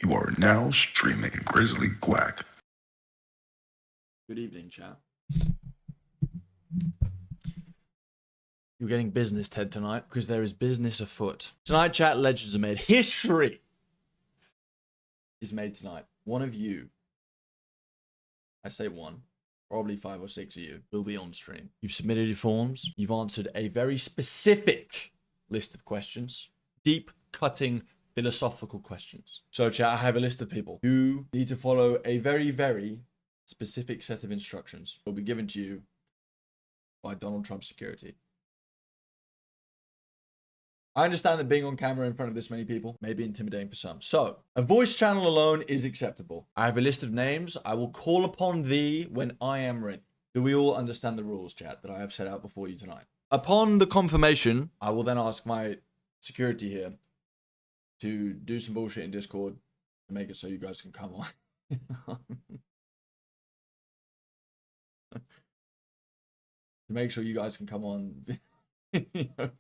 You are now streaming GrizzlyGuac. Good evening, chat. You're getting business, Ted, tonight, because there is business afoot. Tonight, chat, legends are made. History is made tonight. One of you, I say one, probably 5 or 6 of you, will be on stream. You've submitted your forms. You've answered a very specific list of questions. Deep, cutting, philosophical questions. So, chat, I have a list of people who need to follow a very, very specific set of instructions. Will be given to you by Donald Trump security. I understand that being on camera in front of this many people may be intimidating for some. So, a voice channel alone is acceptable. I have a list of names. I will call upon thee when I am ready. Do we all understand the rules, chat, that I have set out before you tonight? Upon the confirmation, I will then ask my security here to do some bullshit in Discord to make it so you guys can come on. To make sure you guys can come on. I'm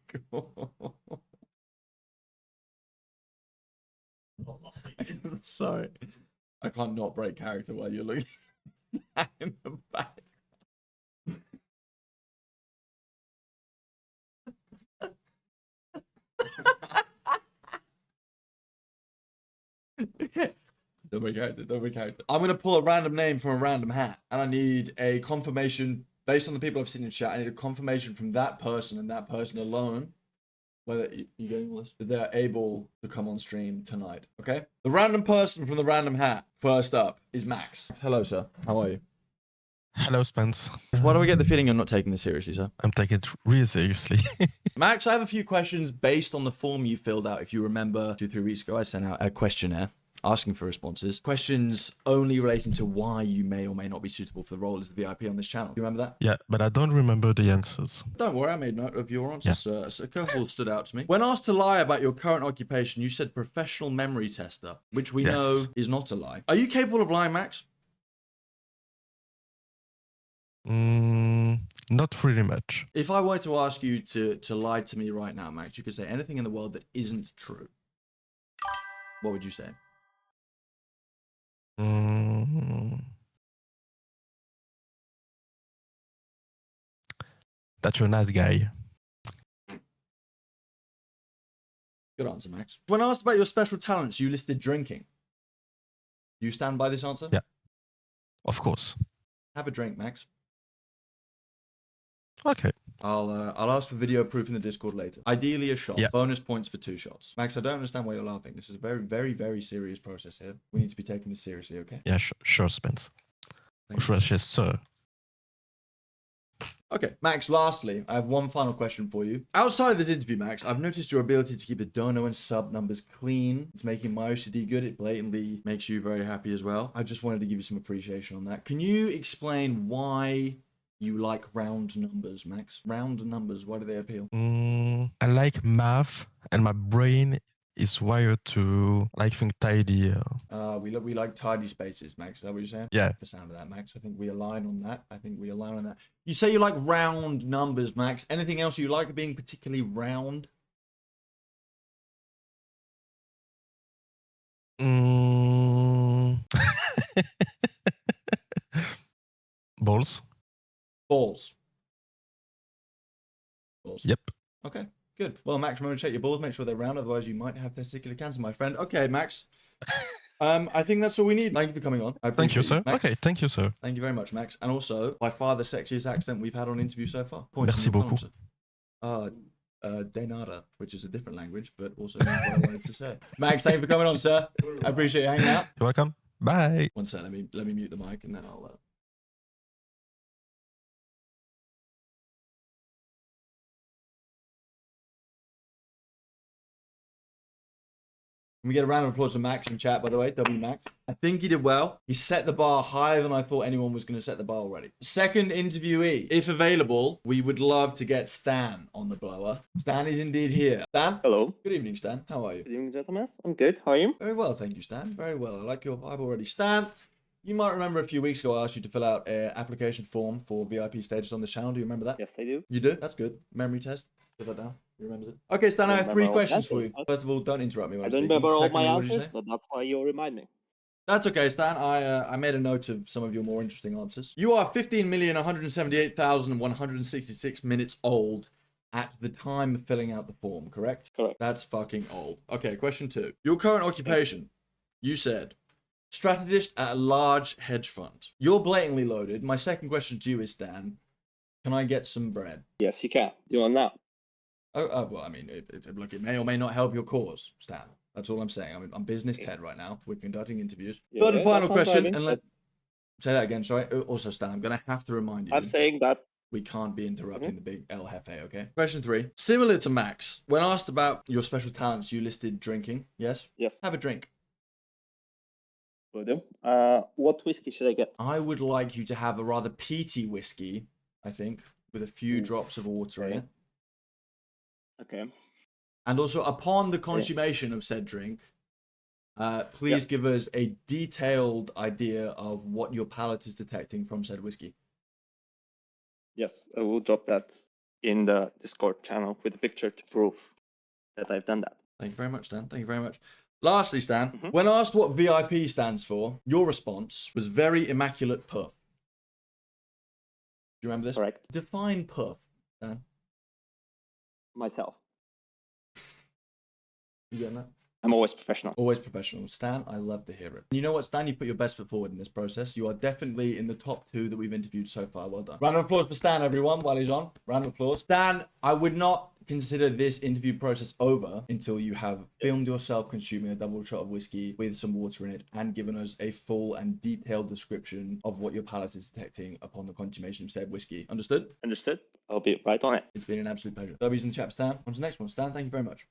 sorry. I can't not break character while you're looking in the back. Don't break character, don't break character. I'm going to pull a random name from a random hat, and I need a confirmation based on the people I've seen in chat. I need a confirmation from that person and that person alone whether you getting this, that they're able to come on stream tonight. Okay, the random person from the random hat first up is Max. Hello, sir. How are you? Hello, Spence. Why do I get the feeling you're not taking this seriously, sir? I'm taking it really seriously. Max, I have a few questions based on the form you filled out. If you remember 2-3 weeks ago, I sent out a questionnaire asking for responses. Questions only relating to why you may or may not be suitable for the role as the VIP on this channel. You remember that? Yeah, but I don't remember the answers. Don't worry, I made note of your answers, sir. So a couple stood out to me. When asked to lie about your current occupation, you said professional memory tester, which we know is not a lie. Are you capable of lying, Max? Not really much. If I were to ask you to lie to me right now, Max, you could say anything in the world that isn't true. What would you say? That you're a nice guy. Good answer, Max. When asked about your special talents, you listed drinking. Do you stand by this answer? Yeah, of course. Have a drink, Max. Okay. I'll ask for video proof in the Discord later. Ideally a shot. Yeah. Bonus points for 2 shots. Max, I don't understand why you're laughing. This is a very, very, very serious process here. We need to be taking this seriously, okay? Yeah, sure, Spence. Or should I say, sir? Okay, Max, lastly, I have one final question for you. Outside of this interview, Max, I've noticed your ability to keep the dono and sub numbers clean. It's making my OCD good. It blatantly makes you very happy as well. I just wanted to give you some appreciation on that. Can you explain why you like round numbers, Max? Round numbers, why do they appeal? I like math, and my brain is wired to like think tidy. We like tidy spaces, Max. Is that what you're saying? Yeah. The sound of that, Max. I think we align on that. You say you like round numbers, Max. Anything else you like being particularly round? Balls. Balls. Yep. Okay, good. Well, Max, remember to check your balls. Make sure they're round. Otherwise, you might have testicular cancer, my friend. Okay, Max. I think that's all we need. Thank you for coming on. Thank you, sir. Max. Okay, thank you, sir. Thank you very much, Max. And also, by far the sexiest accent we've had on interview so far. Merci beaucoup. De nada, which is a different language, but also means what I wanted to say. Max, thank you for coming on, sir. I appreciate you hanging out. You're welcome. Bye. One sec, let me mute the mic and then I'll. Can we get a round of applause for Max in chat, by the way? W Max. I think he did well. He set the bar higher than I thought anyone was going to set the bar already. Second interviewee. If available, we would love to get Stan on the blower. Stan is indeed here. Stan? Hello. Good evening, Stan. How are you? Good evening, gentlemen. I'm good. How are you? Very well, thank you, Stan. Very well. I like your vibe already. Stan, You might remember a few weeks ago I asked you to fill out an application form for VIP stages on this channel. Do you remember that? Yes, I do. You do? That's good. Memory test. Put that down. He remembers it. Okay, Stan, I I have 3 remember all questions the for you. answers, but First of all, don't interrupt me when I I'm don't speaking. remember all my Secondly, what did you answers, say? but that's why you remind me. That's okay, Stan. I made a note of some of your more interesting answers. You are 15,178,166 minutes old at the time of filling out the form, correct? Correct. That's fucking old. Okay, question 2. Your current occupation, you said, strategist at a large hedge fund. You're blatantly loaded. My second question to you is, Stan, can I get some bread? Yes, you can. Do you want now? Well, I mean, look, it may or may not help your cause, Stan. That's all I'm saying. I'm business Ted right now. We're conducting interviews. Yeah, Third and yeah, final that's what I'm question, driving, and say that again. Sorry. Also, Stan, I'm gonna have to remind you. I'm saying that. We can't be interrupting the big El Jefe, okay? Question 3. Similar to Max, when asked about your special talents, you listed drinking. Yes? Yes, Have a drink. will do. What whiskey should I get? I would like you to have a rather peaty whiskey, I think, with a few Oof, drops of water in okay. it. Okay. And also, upon the consummation of said drink, please give us a detailed idea of what your palate is detecting from said whiskey. Yes, I will drop that in the Discord channel with a picture to prove that I've done that. Thank you very much, Stan. Thank you very much. Lastly, Stan, Mhm. when asked what VIP stands for, your response was very immaculate puff. Do you remember this? Correct. Define puff, Stan. Myself. You getting that? I'm always professional. Always professional. Stan, I love to hear it. You know what, Stan? You put your best foot forward in this process. You are definitely in the top 2 that we've interviewed so far. Well done. Round of applause for Stan, everyone, while he's on. Round of applause. Stan, I would not consider this interview process over until you have filmed yourself consuming a double shot of whiskey with some water in it and given us a full and detailed description of what your palate is detecting upon the consummation of said whiskey. Understood? Understood? I'll be right on it. It's been an absolute pleasure. W's in the chat, Stan. On to the next one. Stan, thank you very much.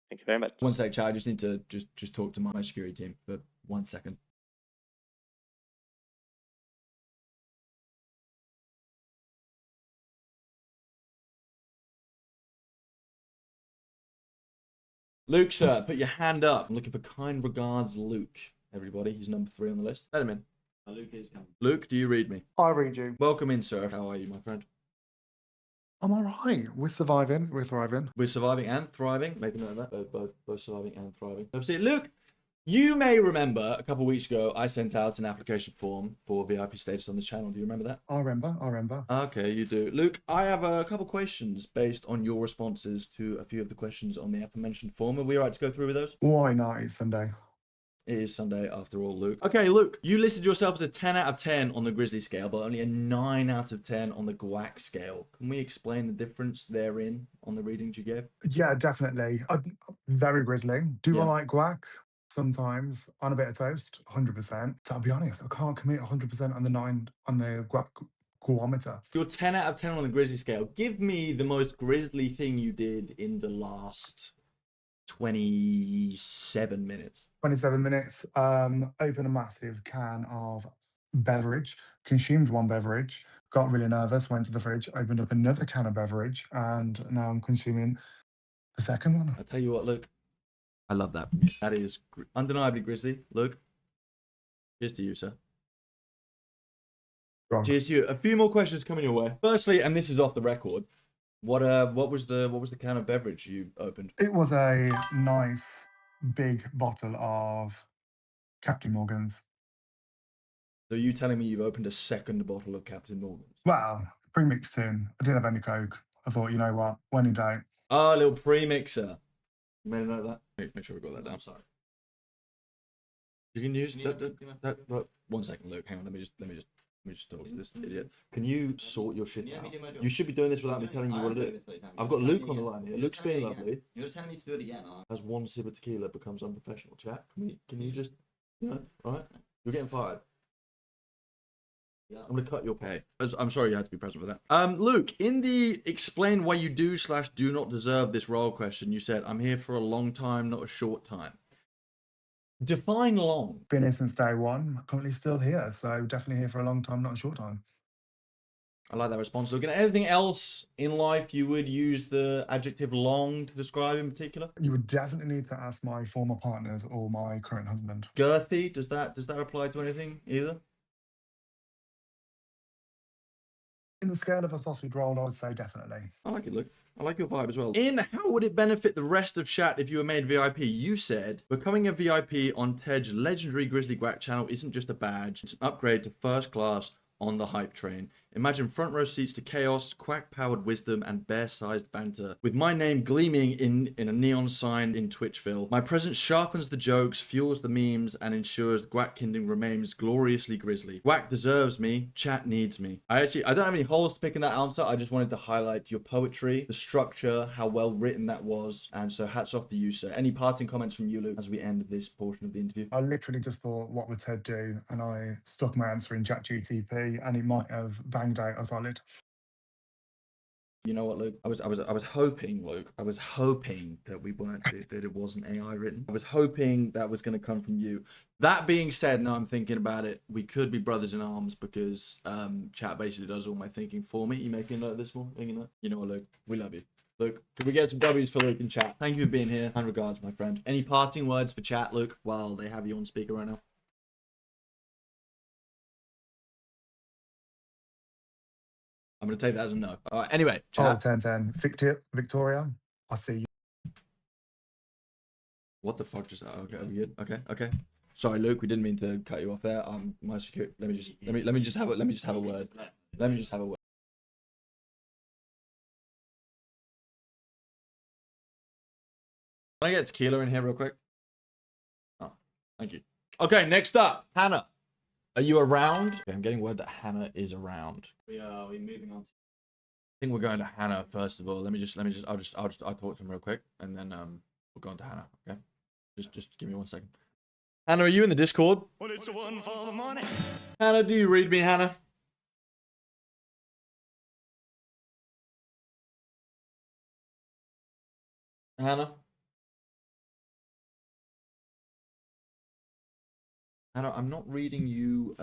Thank you very much. One sec, chat. I just need to just talk to my security team for 1 second. Luke, sir, put your hand up. I'm looking for kind regards, Luke. Everybody, he's number 3 on the list. Let him in. Luke is coming. Luke, do you read me? I read you. Welcome in, sir. How are you, my friend? I'm all right. We're surviving. We're thriving. We're surviving and thriving. Make a note of that. Both surviving and thriving. See, Luke, you may remember a couple of weeks ago, I sent out an application form for VIP status on this channel. Do you remember that? I remember. Okay, you do. Luke, I have a couple questions based on your responses to a few of the questions on the aforementioned form. Are we all right to go through with those? Why not? It's Sunday. It is Sunday after all, Luke. Okay, Luke, you listed yourself as a 10 out of 10 on the Grizzly scale, but only a 9 out of 10 on the Guac scale. Can we explain the difference therein on the readings you gave? Yeah, definitely. Very grizzly. Do Yeah. I like guac? Sometimes on a bit of toast, 100%. To be honest, I can't commit 100% on the 9 on the guac guometer. You're 10 out of 10 on the Grizzly scale. Give me the most grizzly thing you did in the last 27 minutes. 27 minutes. Open a massive can of beverage, consumed 1 beverage, got really nervous, went to the fridge, opened up another can of beverage, and now I'm consuming the second one. I tell you what, Luke, I love that from you. That is undeniably grizzly. Luke, cheers to you, sir. Wrong. Cheers to you. A few more questions coming your way. Firstly, and this is off the record, what was the can of beverage you opened? It was a nice big bottle of Captain Morgan's. So you telling me you've opened a second bottle of Captain Morgan's? Well, pre-mixed in. I didn't have any Coke. I thought, you know what, when in doubt. Oh, a little pre-mixer. You made a note of that? Make sure we got that down. Sorry. You can use that. 1 second, Luke. Hang on. Let me just talk to this idiot. Can you sort your shit out? You should be doing this without me telling you what to do. I've got Luke on the line here. Luke's being lovely. You're just telling me to do it again. As 1 sip of tequila becomes unprofessional, chat. Can you just, all right? You're getting fired. Yeah. I'm gonna cut your pay. I'm sorry you had to be present for that. Luke, in the explain why you do/do not deserve this role question, you said, I'm here for a long time, not a short time. Define long. Been here since day one. Currently still here. So definitely here for a long time, not a short time. I like that response. Look, anything else in life you would use the adjective long to describe in particular? You would definitely need to ask my former partners or my current husband. Girthy, does that apply to anything either? In the scale of a sausage roll, I would say definitely. I like it, Luke. I like your vibe as well. In how would it benefit the rest of chat if you were made VIP? You said, becoming a VIP on Ted's legendary GrizzlyGuac channel isn't just a badge, it's an upgrade to first class on the hype train. Imagine front row seats to chaos, quack-powered wisdom, and bear-sized banter. With my name gleaming in a neon sign in Twitchville. My presence sharpens the jokes, fuels the memes, and ensures Guac Kingdom remains gloriously grizzly. Guac deserves me, chat needs me. I don't have any holes to pick in that answer. I just wanted to highlight your poetry, the structure, how well written that was, and so hats off to you, sir. Any parting comments from you, Luke, as we end this portion of the interview? I literally just thought, what would Ted do? And I stuck my answer in ChatGTP, and it might have banged out a solid. You know what, Luke? I was hoping, Luke. I was hoping that we weren't that it wasn't AI written. I was hoping that was going to come from you. That being said, now I'm thinking about it. We could be brothers in arms because chat basically does all my thinking for me. You making a note of this one? Making a note? You know what, Luke? We love you. Luke, can we get some W's for Luke in chat? Thank you for being here. And regards, my friend. Any parting words for chat, Luke, while they have you on speaker right now? I'm going to take that as a no. All right, anyway, chat. 10-10. Victoria, I see you. What the fuck just... Okay, are we good? Okay. Sorry, Luke, we didn't mean to cut you off there. My security... Let me just have a word. Let me just have a word. Can I get tequila in here real quick? Oh, thank you. Okay, next up, Hannah. Are you around? Okay, I'm getting word that Hannah is around. We're moving on. I think we're going to Hannah first of all. I'll talk to him real quick, and then we'll go on to Hannah. Okay, just give me 1 second. Hannah, are you in the Discord? Well, it's a one for the money. Hannah, do you read me, Hannah? Hannah, I'm not reading you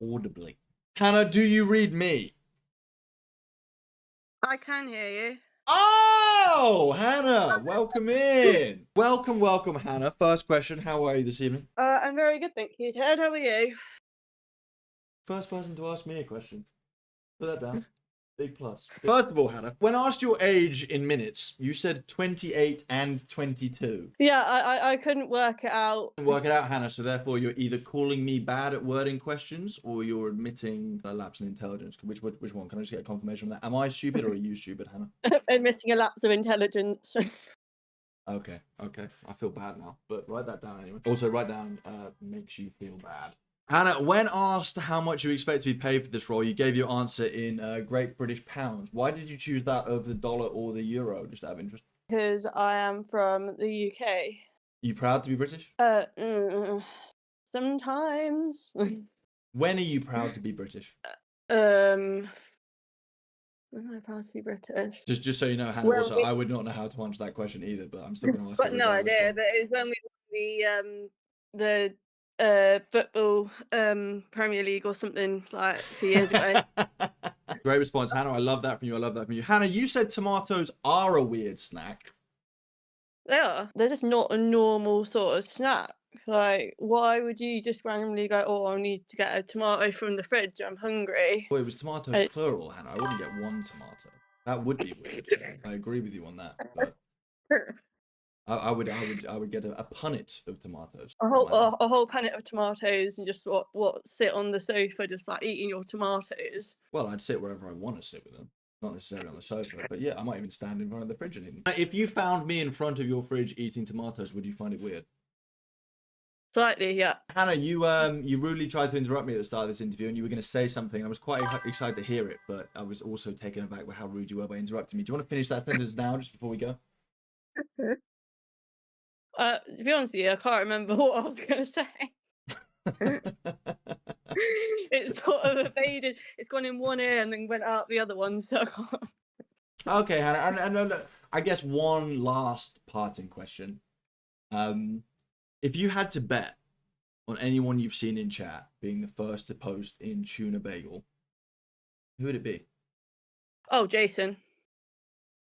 audibly. Hannah, do you read me? I can hear you. Oh, Hannah, welcome in. Welcome, Hannah. First question, how are you this evening? I'm very good, thank you, Ted. How are you? First person to ask me a question. Put that down. Big plus. First of all, Hannah, when asked your age in minutes, you said 28 and 22. Yeah, I couldn't work it out. Work it out, Hannah, so therefore you're either calling me bad at wording questions or you're admitting a lapse in intelligence. Which one? Can I just get a confirmation on that? Am I stupid or are you stupid, Hannah? Admitting a lapse of intelligence. Okay. I feel bad now, but write that down anyway. Also, write down makes you feel bad. Hannah, when asked how much you expect to be paid for this role, you gave your answer in Great British Pounds. Why did you choose that over the dollar or the euro, just out of interest? Because I am from the UK. You proud to be British? Sometimes. When are you proud to be British? When am I proud to be British? Just so you know, Hannah, Well, also, I would not know how to answer that question either, but I'm still going to ask Got it. no idea, but it's when we won the football Premier League or something like a few years ago. Great response, Hannah. I love that from you. Hannah, you said tomatoes are a weird snack. They are. They're just not a normal sort of snack. Like, why would you just randomly go, oh, I need to get a tomato from the fridge, I'm hungry? Well, it was tomatoes plural, Hannah. I wouldn't get one tomato. That would be weird. I agree with you on that. But I would get a punnet of tomatoes. A whole punnet of tomatoes and just what sit on the sofa just like eating your tomatoes. Well, I'd sit wherever I want to sit with them. Not necessarily on the sofa, but yeah, I might even stand in front of the fridge and eat them. If you found me in front of your fridge eating tomatoes, would you find it weird? Slightly, yeah. Hannah, you rudely tried to interrupt me at the start of this interview, and you were going to say something. I was quite excited to hear it, but I was also taken aback by how rude you were by interrupting me. Do you want to finish that sentence now, just before we go? To be honest with you, I can't remember what I was going to say. It's sort of evaded. It's gone in one ear and then went out the other one, so I can't. Okay, Hannah, and I guess one last parting question. If you had to bet on anyone you've seen in chat being the first to post in Tuna Bagel, Who would it be? Oh, Jason.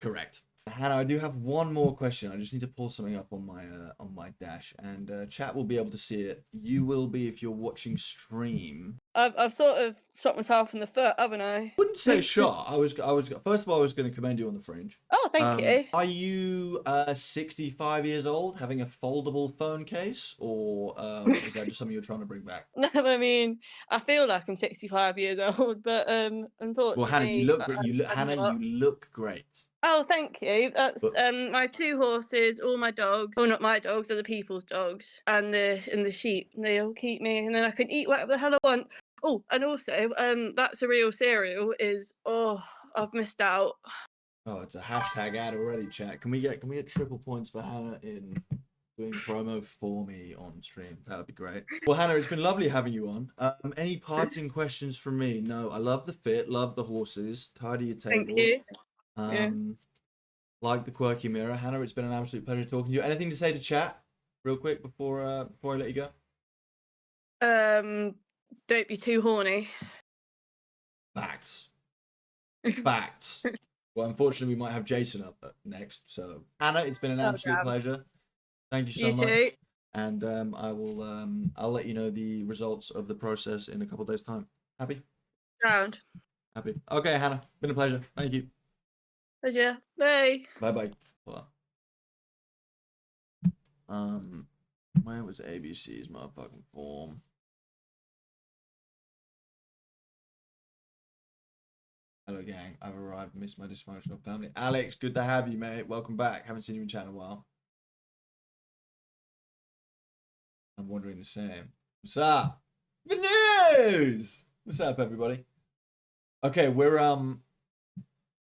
Correct. Hannah, I do have one more question. I just need to pull something up on my dash, and chat will be able to see it. You will be if you're watching stream. I've sort of shot myself in the foot, haven't I? Wouldn't say shot. I was first of all I was going to commend you on the fringe. Oh, thank you. Are you 65 years old, having a foldable phone case, or is that just something you're trying to bring back? No, I mean, I feel like I'm 65 years old, but unfortunately, Well, Hannah, you look great. I'm Hannah, not. you look great. Oh, thank you. That's But- my 2 horses, all my dogs. Well, not my dogs, they're the people's dogs, and the sheep. They all keep me, and then I can eat whatever the hell I want. Oh, and also, that's a real cereal. I've missed out. Oh, it's a hashtag ad already, chat. Can we get triple points for Hannah in doing promo for me on stream? That would be great. Well, Hannah, it's been lovely having you on. Any parting questions from me? No, I love the fit, love the horses, tidy your table. Thank you. Yeah. Like the quirky mirror. Hannah, it's been an absolute pleasure talking to you. Anything to say to chat real quick before I let you go? Don't be too horny. Facts. Facts. Well, unfortunately, we might have Jason up next. So, Hannah, it's been an absolute damn. pleasure. Thank you so You much. too. And I'll let you know the results of the process in a couple of days' time. Happy? Sound. Happy. Okay, Hannah. Been a pleasure. Thank you. Pleasure. Bye. Bye. Where was ABC's motherfucking form? Hello, gang. I've arrived. Missed my dysfunctional family. Alex, good to have you, mate. Welcome back. Haven't seen you in chat in a while. I'm wondering the same. What's up? Good news! What's up, everybody? Okay, we're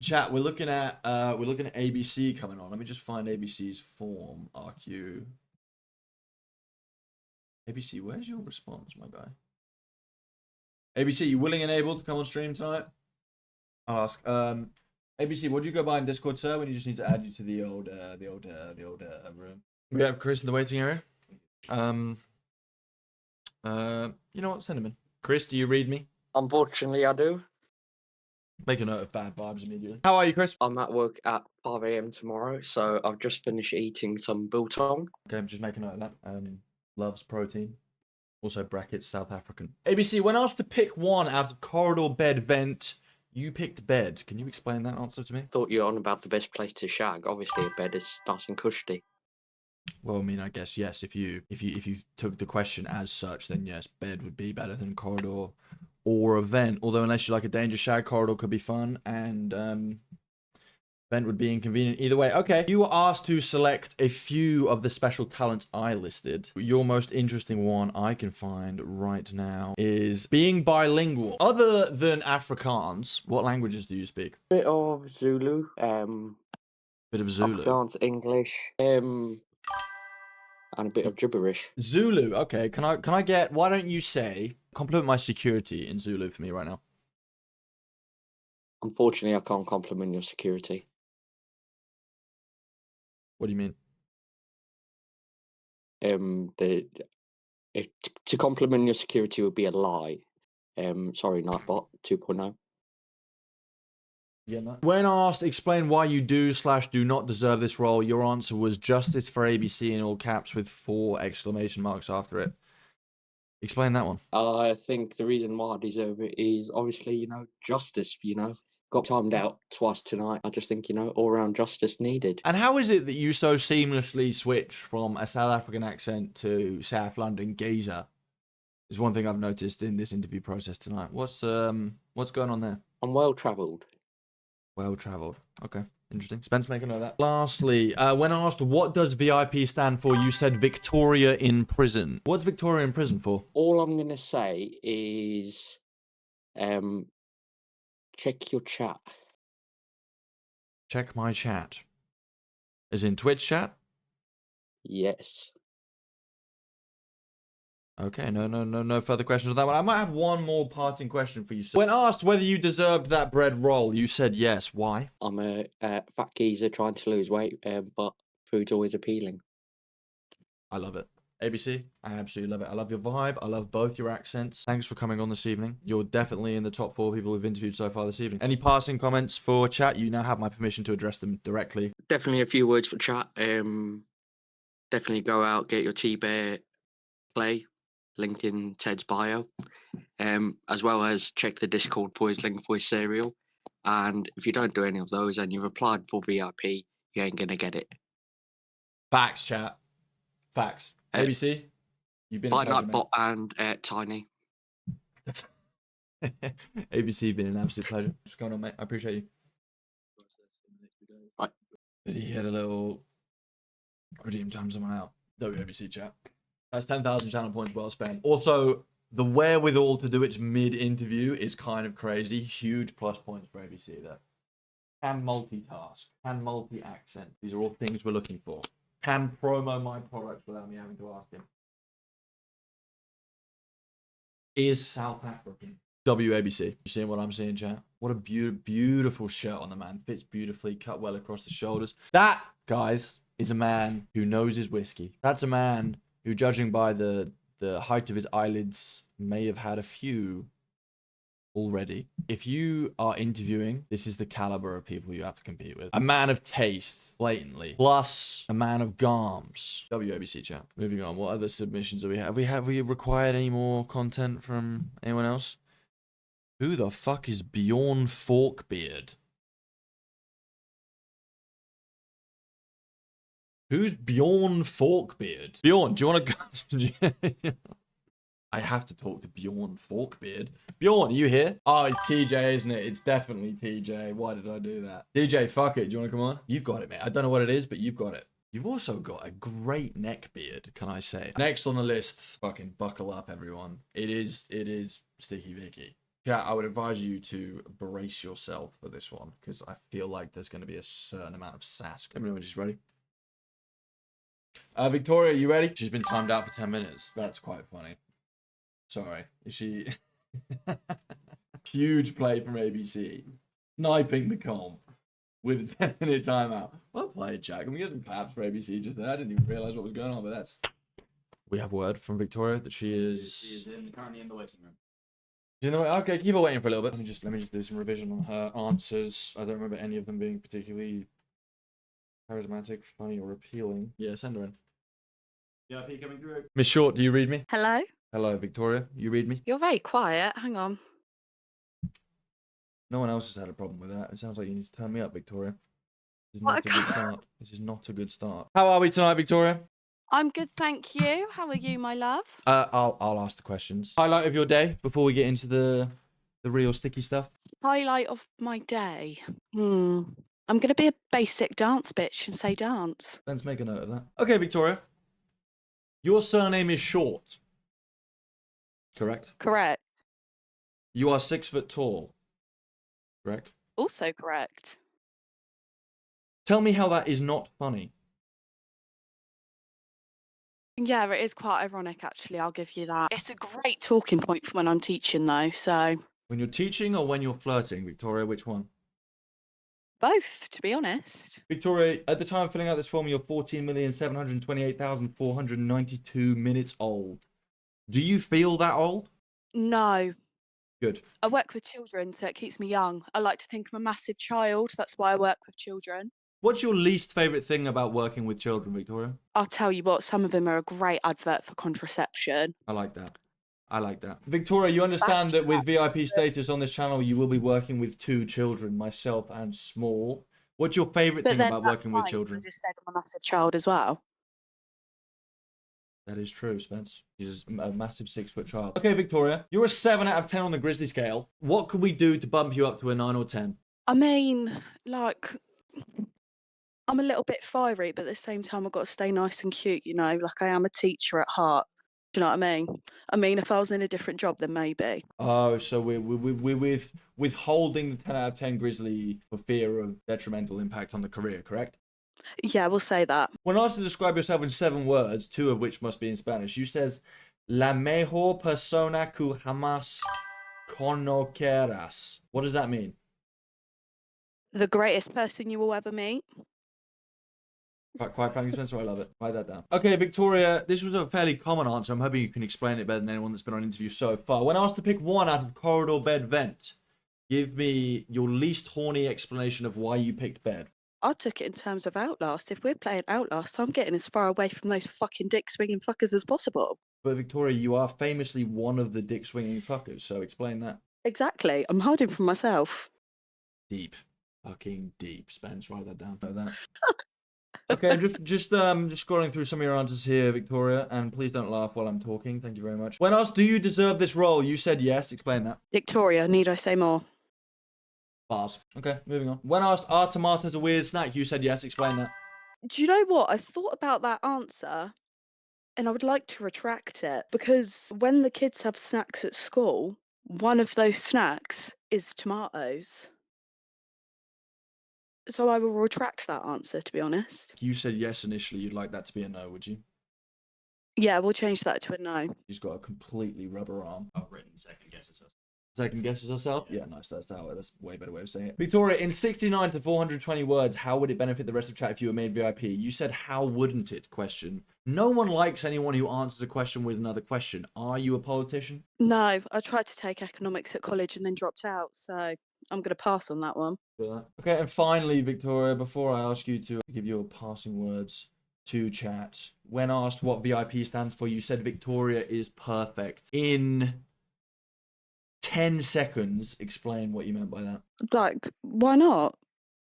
chat. We're looking at ABC coming on. Let me just find ABC's form. RQ. ABC, where's your response, my guy? ABC, you willing and able to come on stream tonight? I'll ask. ABC, what do you go by in Discord, sir? When you just need to add you to the old room. We have Chris in the waiting area. You know what? Send him in. Chris, do you read me? Unfortunately, I do. Make a note of bad vibes immediately. How are you, Chris? I'm at work at 5 a.m. tomorrow, so I've just finished eating some biltong. Okay, I'm just making note of that. Loves protein. Also brackets South African. ABC, when asked to pick one out of corridor, bed, vent, you picked bed. Can you explain that answer to me? Thought you were on about the best place to shag. Obviously, a bed is nice and cushy. Well, I mean, I guess yes. If you took the question as such, then yes, bed would be better than corridor or a vent. Although unless you like a danger shag, corridor could be fun, and vent would be inconvenient either way. Okay, you were asked to select a few of the special talents I listed. Your most interesting one I can find right now is being bilingual. Other than Afrikaans, what languages do you speak? Bit of Zulu, Bit of Zulu. Afrikaans, English, and a bit of gibberish. Zulu. Okay, can I get? Why don't you say compliment my security in Zulu for me right now? Unfortunately, I can't compliment your security. What do you mean? To compliment your security would be a lie. Sorry, Nightbot 2.0. Yeah, no. When asked, explain why you do/do not deserve this role, your answer was justice for ABC in all caps with 4 exclamation marks after it. Explain that one. I think the reason why I deserve it is obviously, justice, Got timed out twice tonight. I just think, all around justice needed. And how is it that you so seamlessly switch from a South African accent to South London geezer? Is one thing I've noticed in this interview process tonight. What's going on there? I'm well-travelled. Well-travelled. Okay, interesting. Spence, make a note of that. Lastly, when asked what does VIP stand for, you said Victoria in prison. What's Victoria in prison for? All I'm going to say is check your chat. Check my chat. As in Twitch chat? Yes. Okay, no further questions on that one. I might have one more parting question for you. So when asked whether you deserved that bread roll, you said yes. Why? I'm a fat geezer trying to lose weight, but food's always appealing. I love it. ABC, I absolutely love it. I love your vibe. I love both your accents. Thanks for coming on this evening. You're definitely in the top 4 people we've interviewed so far this evening. Any passing comments for chat? You now have my permission to address them directly. Definitely a few words for chat. Definitely go out, get your T-Bear play, linked in Ted's bio, as well as check the Discord for his link for his cereal. And if you don't do any of those and you've applied for VIP, you ain't gonna get it. Facts, chat. Facts. ABC, you've been a Bite pleasure, Night Bot and Tiny. ABC, been an absolute pleasure. What's going on, mate? I appreciate you. Right. Did he get a little redeem time someone out? WABC chat. That's 10,000 channel points well spent. Also, the wherewithal to do it mid-interview is kind of crazy. Huge plus points for ABC there. Can multitask. Can multi-accent. These are all things we're looking for. Can promo my products without me having to ask him. Is South African. WABC. You seeing what I'm seeing, chat? What a beautiful shirt on the man. Fits beautifully, cut well across the shoulders. That, guys, is a man who knows his whiskey. That's a man who, judging by the height of his eyelids, may have had a few already. If you are interviewing, this is the caliber of people you have to compete with. A man of taste, blatantly, plus a man of garms. WABC chat. Moving on. What other submissions do we have? Have we required any more content from anyone else? Who the fuck is Bjorn Forkbeard? Who's Bjorn Forkbeard? Bjorn, do you want to go? I have to talk to Bjorn Forkbeard. Bjorn, are you here? Oh, it's TJ, isn't it? It's definitely TJ. Why did I do that? DJ, fuck it. Do you want to come on? You've got it, mate. I don't know what it is, but you've got it. You've also got a great neck beard, can I say? Next on the list, fucking buckle up, everyone. It is Sticky Vicky. Yeah, I would advise you to brace yourself for this one, because I feel like there's going to be a certain amount of sass. Let me know when she's ready. Victoria, you ready? She's been timed out for 10 minutes. That's quite funny. Sorry. Is she... Huge play from ABC. Sniping the comp with a 10-minute timeout. Well played, Jack. Can we get some claps for ABC just there? I didn't even realize what was going on, but that's... We have word from Victoria that she is currently in the waiting room. You know what? Okay, keep her waiting for a little bit. Let me just do some revision on her answers. I don't remember any of them being particularly charismatic, funny, or appealing. Yeah, send her in. VIP coming through. Miss Short, do you read me? Hello? Hello, Victoria. You read me? You're very quiet. Hang on. No one else has had a problem with that. It sounds like you need to turn me up, Victoria. This is What not a a good start. This is not a good start. How are we tonight, Victoria? I'm good, thank you. How are you, my love? I'll ask the questions. Highlight of your day before we get into the real sticky stuff. Highlight of my day. I'm going to be a basic dance bitch and say dance. Let's make a note of that. Okay, Victoria. Your surname is Short. Correct? Correct. You are 6 foot tall. Correct? Also correct. Tell me how that is not funny. Yeah, it is quite ironic, actually. I'll give you that. It's a great talking point for when I'm teaching, though. So When you're teaching or when you're flirting, Victoria, which one? both, to be honest. Victoria, at the time of filling out this form, you're 14,728,492 minutes old. Do you feel that old? No. Good. I work with children, so it keeps me young. I like to think I'm a massive child. That's why I work with children. What's your least favourite thing about working with children, Victoria? I'll tell you what, some of them are a great advert for contraception. I like that. I like that. Victoria, you understand that with VIP status on this channel, you will be working with 2 children, myself and Small. What's your favourite thing about working with children? I just said I'm a massive child as well. That is true, Spence. He's a massive 6 foot child. Okay, Victoria, you're a 7 out of 10 on the Grizzly scale. What could we do to bump you up to a 9 or 10? I mean, like, I'm a little bit fiery, but at the same time, I've got to stay nice and cute, you know? Like, I am a teacher at heart. Do you know what I mean? I mean, if I was in a different job, then maybe. Oh, so we're withholding the 10 out of 10 Grizzly for fear of detrimental impact on the career, correct? Yeah, we'll say that. When asked to describe yourself in 7 words, 2 of which must be in Spanish, you says, La mejor persona que jamás conocerás. What does that mean? The greatest person you will ever meet. Quite frankly, Spencer, I love it. Write that down. Okay, Victoria, this was a fairly common answer. I'm hoping you can explain it better than anyone that's been on interview so far. When asked to pick one out of corridor, bed, vent, give me your least horny explanation of why you picked bed. I took it in terms of Outlast. If we're playing Outlast, I'm getting as far away from those fucking dick swinging fuckers as possible. But Victoria, you are famously one of the dick swinging fuckers, so explain that. Exactly. I'm hiding from myself. Deep. Fucking deep. Spence, write that down. Like that. Okay, just scrolling through some of your answers here, Victoria, and please don't laugh while I'm talking. Thank you very much. When asked, do you deserve this role? You said yes. Explain that. Victoria, need I say more? Bars. Okay, moving on. When asked, are tomatoes a weird snack? You said yes. Explain that. Do you know what? I thought about that answer and I would like to retract it because when the kids have snacks at school, one of those snacks is tomatoes. So I will retract that answer, to be honest. You said yes initially. You'd like that to be a no, would you? Yeah, we'll change that to a no. She's got a completely rubber arm. I've written second guesses herself. Second guesses herself? Yeah, nice. That's a way better way of saying it. Victoria, in 69 to 420 words, how would it benefit the rest of chat if you were made VIP? You said, how wouldn't it? Question. No one likes anyone who answers a question with another question. Are you a politician? No, I tried to take economics at college and then dropped out, so I'm going to pass on that one. Okay, and finally, Victoria, before I ask you to give your passing words to chat, when asked what VIP stands for, you said Victoria is perfect. In 10 seconds, explain what you meant by that. Like, why not?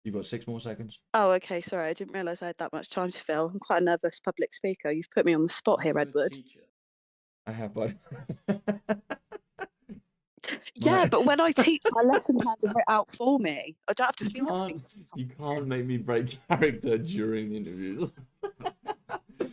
You've got 6 more seconds. Oh, okay, sorry, I didn't realise I had that much time to fill. I'm quite a nervous public speaker. You've put me on the spot here, Edward. I have, bud. Yeah, but when I teach, my lesson plans are written out for me. I don't have to feel anything. You can't make me break character during the interview.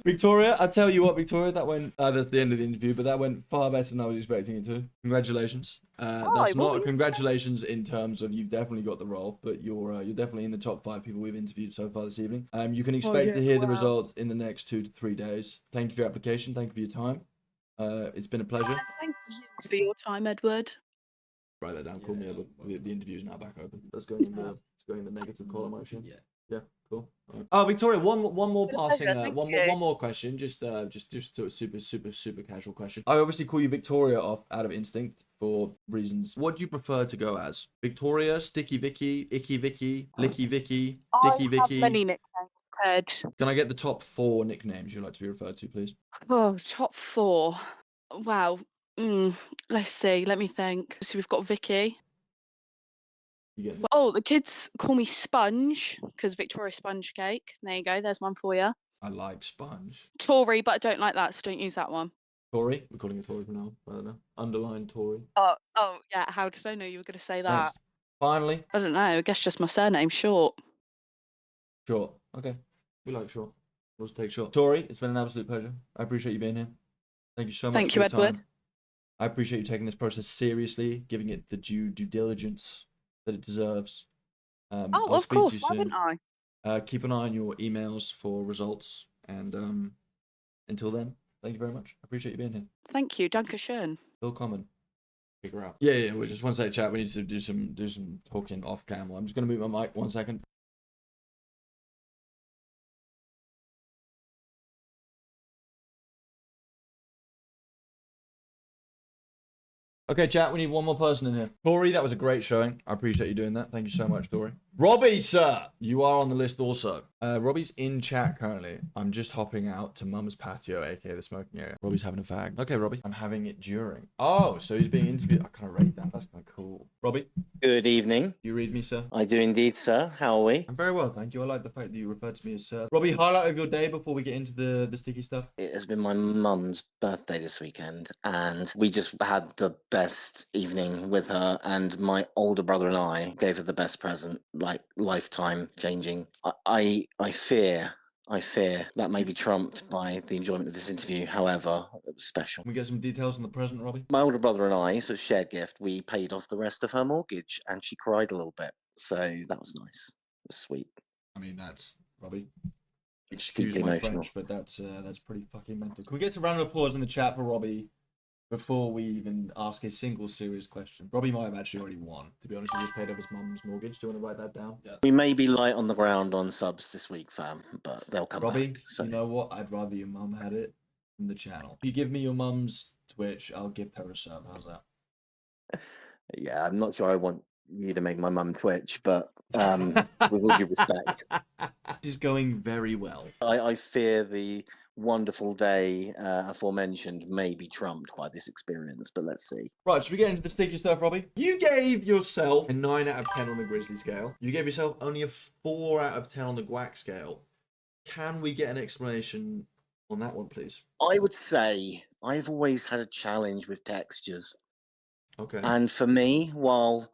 Victoria, I tell you what, Victoria, that went. That's the end of the interview, but that went far better than I was expecting it to. Congratulations. That's not a congratulations in terms of you've definitely got the role, but you're definitely in the top 5 people we've interviewed so far this evening. You can expect to hear the results in the next 2 to 3 days. Thank you for your application. Thank you for your time. It's been a pleasure. Thank you for your time, Edward. Write that down. Call me up. The interview is now back open. Let's go in the negative column motion. Yeah, cool. Right. Oh, Victoria, one more passing, one more question. Just sort of super casual question. I obviously call you Victoria out of instinct for reasons. What do you prefer to go as? Victoria, Sticky Vicky, Icky Vicky, Licky Vicky, Dicky Vicky? I have many nicknames, Ted. Can I get the top 4 nicknames you'd like to be referred to, please? Oh, top 4. Wow. Let's see. Let me think. So we've got Vicky. Oh, the kids call me Sponge because Victoria Sponge Cake. There you go. There's one for you. I like Sponge. Tory, but I don't like that, so don't use that one. Tory? We're calling it Tory from now. I don't know. Underline Tory. Oh, yeah. How did I know you were going to say that? Next. Finally. I don't know. I guess just my surname, Short. Short. Okay. We like Short. We'll just take Short. Tory, it's been an absolute pleasure. I appreciate you being here. Thank you so much. Thank you, Edward. I appreciate you taking this process seriously, giving it the due diligence that it deserves. Oh, of course. Why wouldn't I? Keep an eye on your emails for results. And until then, thank you very much. I appreciate you being here. Thank you. Dankeschön. Willkommen. Figure out. Yeah. We just want to say, chat. We need to do some talking off camera. I'm just gonna mute my mic 1 second. Okay, chat, we need one more person in here. Tori, that was a great showing. I appreciate you doing that. Thank you so much, Tori. Robbie, sir, you are on the list also. Robbie's in chat currently. I'm just hopping out to Mum's patio, aka the smoking area. Robbie's having a fag. Okay, Robbie. I'm having it during. Oh, so he's being interviewed. I kind of rate that. That's kind of cool. Robbie? Good evening. Do you read me, sir? I do indeed, sir. How are we? I'm very well, thank you. I like the fact that you referred to me as sir. Robbie, highlight of your day before we get into the sticky stuff. It has been my mum's birthday this weekend, and we just had the best evening with her, and my older brother and I gave her the best present, like lifetime changing. I fear that may be trumped by the enjoyment of this interview. However, it was special. Can we get some details on the present, Robbie? My older brother and I, so shared gift, we paid off the rest of her mortgage, and she cried a little bit. So that was nice. It was sweet. I mean, that's Robbie. Excuse my French, but that's pretty fucking mental. Can we get some round of applause in the chat for Robbie? before we even ask a single serious question. Robbie might have actually already won. To be honest, he just paid off his mum's mortgage. Do you want to write that down? Yeah. We may be light on the ground on subs this week, fam, but they'll come Robbie, back. So you know what? I'd rather your mum had it than the channel. If you give me your mum's Twitch, I'll give her a sub. How's that? yeah, I'm not sure I want you to make my mum twitch, but with all due respect, This is going very well. I fear the wonderful day aforementioned may be trumped by this experience, but let's see. Right, should we get into the sticky stuff, Robbie? You gave yourself a 9 out of 10 on the Grizzly scale. You gave yourself only a 4 out of 10 on the Guac scale. Can we get an explanation on that one, please? I would say I've always had a challenge with textures. Okay. And for me, while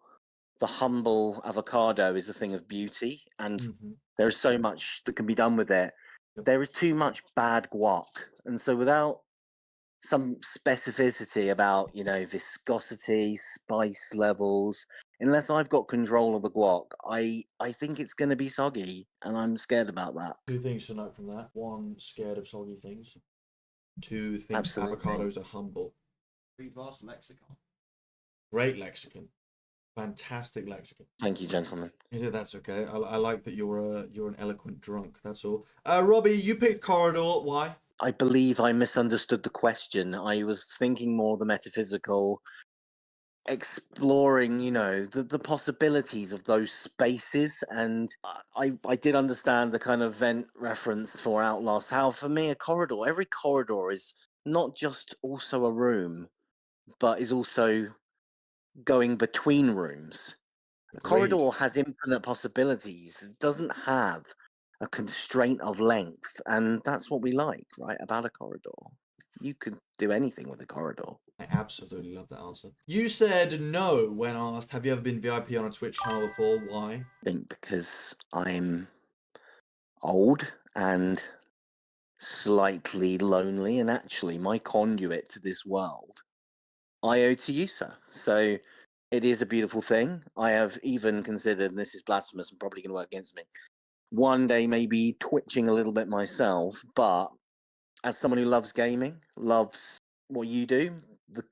the humble avocado is a thing of beauty and there's so much that can be done with it, there is too much bad guac. And so without some specificity about, viscosity, spice levels, unless I've got control of the guac, I think it's going to be soggy, and I'm scared about that. 2 things to note from that. 1, scared of soggy things. 2, think Absolutely. avocados are humble. Pretty vast lexicon. Great lexicon. Fantastic lexicon. Thank you, gentlemen. Yeah, that's okay. I like that you're an eloquent drunk. That's all. Robbie, you picked corridor. Why? I believe I misunderstood the question. I was thinking more the metaphysical, exploring, the possibilities of those spaces. And I did understand the kind of vent reference for Outlast. How, for me, every corridor is not just also a room, but is also going between rooms. A corridor has infinite possibilities. It doesn't have a constraint of length, and that's what we like, right? About a corridor, you could do anything with a corridor. I absolutely love that answer. You said no when asked, have you ever been VIP on a Twitch channel before? Why? I think because I'm old and slightly lonely, and actually my conduit to this world I owe to you, sir. So it is a beautiful thing. I have even considered, and this is blasphemous and probably going to work against me, one day maybe twitching a little bit myself, but as someone who loves gaming, loves what you do,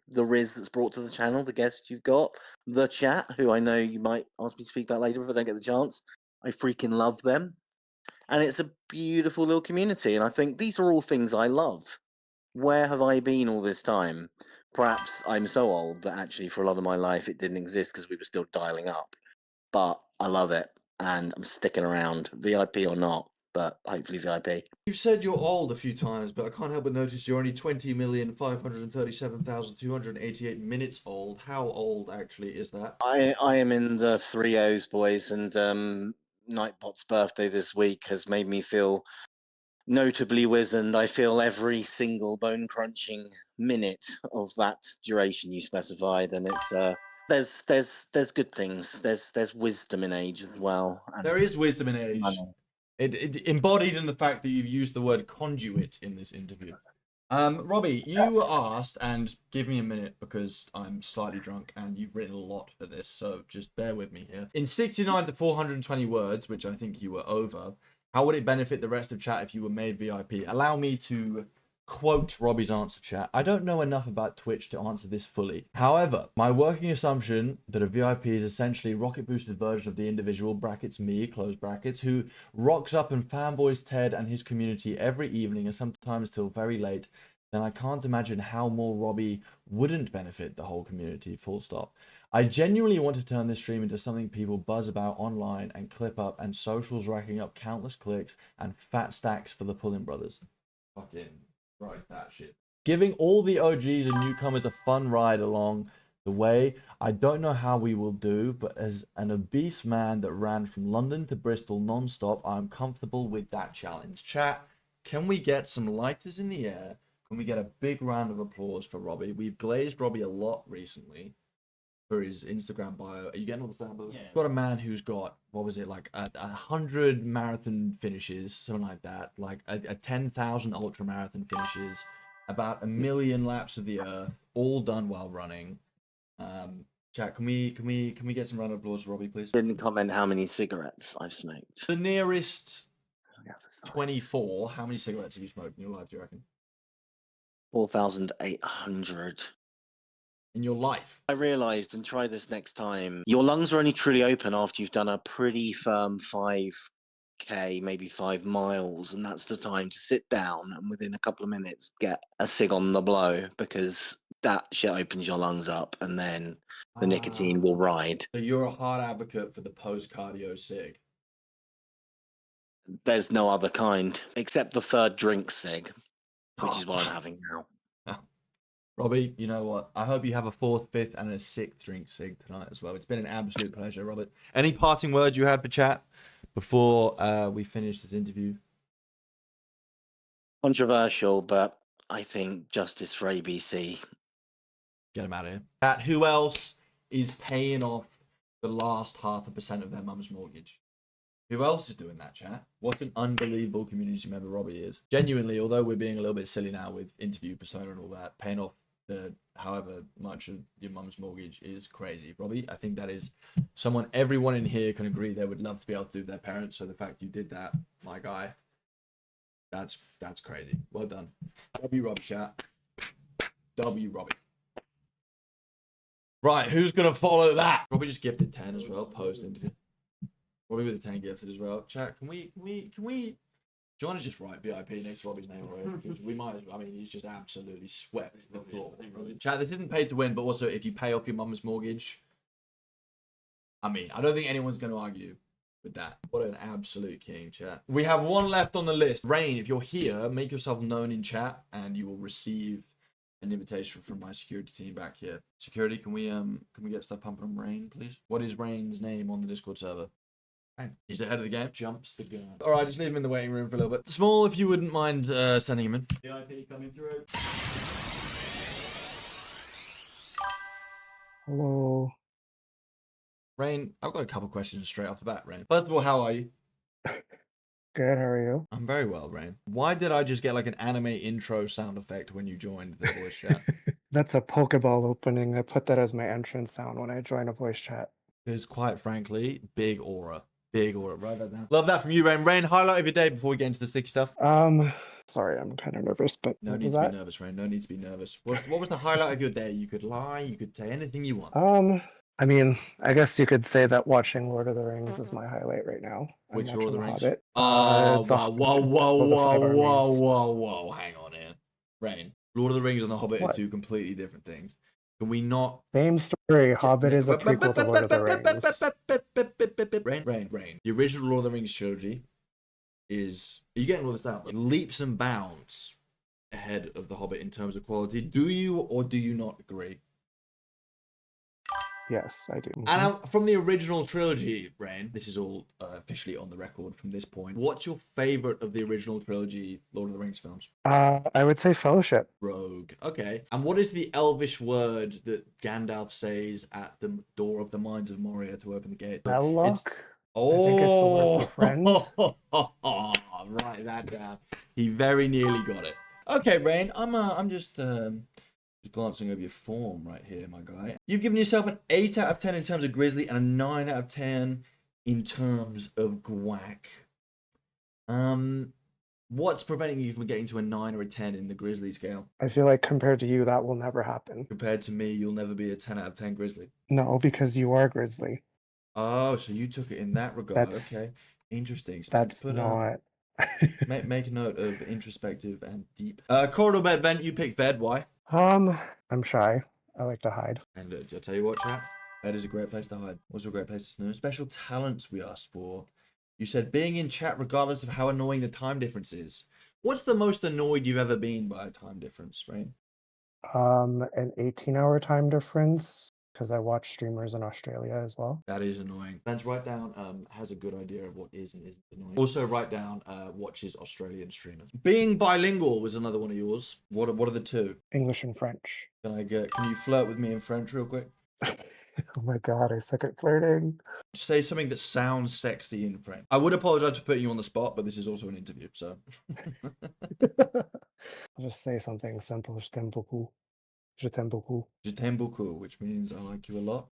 the Riz that's brought to the channel, the guests you've got, the chat, who I know you might ask me to speak about later if I don't get the chance, I freaking love them. And it's a beautiful little community, and I think these are all things I love. Where have I been all this time? Perhaps I'm so old that actually for a lot of my life it didn't exist because we were still dialing up. But I love it, and I'm sticking around, VIP or not, but hopefully VIP. You've said you're old a few times, but I can't help but notice you're only 20,537,288 minutes old. How old actually is that? I am in the 3-0s, boys, and Nightbot's birthday this week has made me feel notably wizened. I feel every single bone-crunching minute of that duration you specified, and it's there's good things. There's wisdom in age as well. And There is wisdom in age. money. It embodied in the fact that you've used the word conduit in this interview. Robbie, you were asked, and give me a minute because I'm slightly drunk and you've written a lot for this, so just bear with me here. In 69 to 420 words, which I think you were over, how would it benefit the rest of chat if you were made VIP? Allow me to quote Robbie's answer, chat. I don't know enough about Twitch to answer this fully. However, my working assumption that a VIP is essentially a rocket boosted version of the individual, brackets me, close brackets, who rocks up and fanboys Ted and his community every evening and sometimes till very late, then I can't imagine how more Robbie wouldn't benefit the whole community, full stop. I genuinely want to turn this stream into something people buzz about online and clip up, and socials racking up countless clicks and fat stacks for the Pullin brothers. Fucking right, that shit. Giving all the OGs and newcomers a fun ride along the way. I don't know how we will do, but as an obese man that ran from London to Bristol non-stop, I'm comfortable with that challenge. Chat, can we get some lighters in the air? Can we get a big round of applause for Robbie? We've glazed Robbie a lot recently for his Instagram bio. Are you getting all the stuff? Yeah. Got a man who's got, what was it, like 100 marathon finishes, something like that, like a 10,000 ultra marathon finishes, about 1 million laps of the earth, all done while running. Chat, can we get some round of applause for Robbie, please? Didn't comment how many cigarettes I've smoked. The nearest 24. How many cigarettes have you smoked in your life, do you reckon? 4,800. in your life. I realised, and try this next time, your lungs are only truly open after you've done a pretty firm 5K, maybe 5 miles, and that's the time to sit down and within a couple of minutes get a cig on the blow, because that shit opens your lungs up, and then the nicotine will ride. So you're a hard advocate for the post-cardio cig. There's no other kind, except the third drink cig, which is what I'm having now. Robbie, you know what? I hope you have a 4th, 5th, and a 6th drink cig tonight as well. It's been an absolute pleasure, Robert. Any parting words you had for chat before we finish this interview? Controversial, but I think justice for ABC. Get them out of here. Chat, who else is paying off the last 0.5% of their mum's mortgage? Who else is doing that, chat? What an unbelievable community member Robbie is. Genuinely, although we're being a little bit silly now with interview persona and all that, paying off the however much of your mum's mortgage is crazy. Robbie, I think that is someone everyone in here can agree they would love to be able to do with their parents. So the fact you did that, my guy, that's crazy. Well done. W Robbie, chat. W Robbie. Right, who's gonna follow that? Robbie just gifted 10 as well, post interview. Robbie with a 10 gifted as well. Chat, can we do you want to just write VIP next to Robbie's name already? Because we might as well. I mean, he's just absolutely swept the floor. Chat, this isn't pay to win, but also if you pay off your mum's mortgage, I mean, I don't think anyone's going to argue with that. What an absolute king, chat. We have one left on the list. Rain, if you're here, make yourself known in chat and you will receive an invitation from my security team back here. Security, can we get stuff pumping on Rain, please? What is Rain's name on the Discord server? He's ahead of the game. Jumps the gun. All right, just leave him in the waiting room for a little bit. Small, if you wouldn't mind sending him in. VIP coming through. Hello. Rain, I've got a couple questions straight off the bat, Rain. First of all, how are you? Good, how are you? I'm very well, Rain. Why did I just get like an anime intro sound effect when you joined the voice chat? That's a Pokeball opening. I put that as my entrance sound when I join a voice chat. Because quite frankly, big aura. Big aura. Write that down. Love that from you, Rain. Rain, highlight of your day before we get into the sticky stuff. Sorry, I'm kind of nervous, but no need to be nervous, Rain. No need to be nervous. What was the highlight of your day? You could lie, you could say anything you want. I mean, I guess you could say that watching Lord of the Rings is my highlight right now. Which Lord of the Rings? Hobbit. Oh, whoa. Hang on here. Rain. Lord of the Rings and The Hobbit are two completely different things. Can we not... Same story. Hobbit is a prequel to Lord of the Rings. Rain. The original Lord of the Rings trilogy is... Are you getting all this down? Leaps and bounds ahead of The Hobbit in terms of quality. Do you or do you not agree? Yes, I do. And from the original trilogy, Rain, this is all officially on the record from this point. What's your favorite of the original trilogy Lord of the Rings films? I would say Fellowship. Rogue. Okay. And what is the elvish word that Gandalf says at the door of the Mines of Moria to open the gate? Belloc? Oh, write that down. He very nearly got it. Okay, Rain, I'm just glancing over your form right here, my guy. You've given yourself an 8 out of 10 in terms of Grizzly and a 9 out of 10 in terms of Guac. What's preventing you from getting to a 9 or a 10 in the Grizzly scale? I feel like compared to you, that will never happen. Compared to me, you'll never be a 10 out of 10 Grizzly. No, because you are Grizzly. Oh, so you took it in that regard. Okay. Interesting. That's not... make a note of introspective and deep. Corridor bed vent, you pick Ved. Why? I'm shy. I like to hide. And I'll tell you what, chat. That is a great place to hide. Also a great place to snooze. Special talents we asked for. You said being in chat regardless of how annoying the time difference is. What's the most annoyed you've ever been by a time difference, Rain? An 18-hour time difference. Because I watch streamers in Australia as well. That is annoying. Ben's write down has a good idea of what is and isn't annoying. Also write down watches Australian streamers. Being bilingual was another one of yours. What are the two? English and French. Can you flirt with me in French real quick? Oh my god, I suck at flirting. Say something that sounds sexy in French. I would apologize for putting you on the spot, but this is also an interview, so. I'll just say something simple. Je t'aime beaucoup. Je t'aime beaucoup. Je t'aime beaucoup, which means I like you a lot.